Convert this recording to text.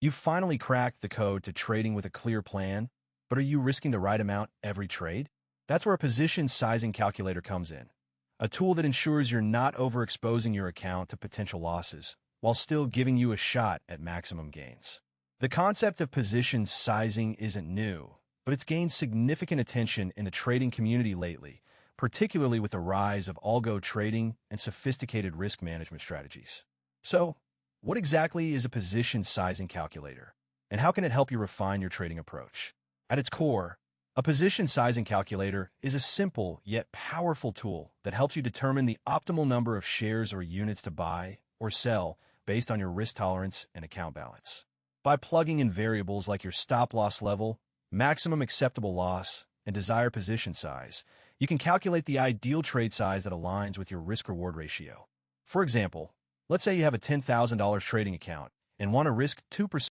You've finally cracked the code to trading with a clear plan, but are you risking the right amount every trade? That's where a position sizing calculator comes in, a tool that ensures you're not overexposing your account to potential losses, while still giving you a shot at maximum gains. The concept of position sizing isn't new, but it's gained significant attention in the trading community lately, particularly with the rise of algo trading and sophisticated risk management strategies. So, what exactly is a position sizing calculator, and how can it help you refine your trading approach? At its core, a position sizing calculator is a simple yet powerful tool that helps you determine the optimal number of shares or units to buy or sell based on your risk tolerance and account balance. By plugging in variables like your stop-loss level, maximum acceptable loss, and desired position size, you can calculate the ideal trade size that aligns with your risk-reward ratio. For example, let's say you have a $10,000 trading account and want to risk 2%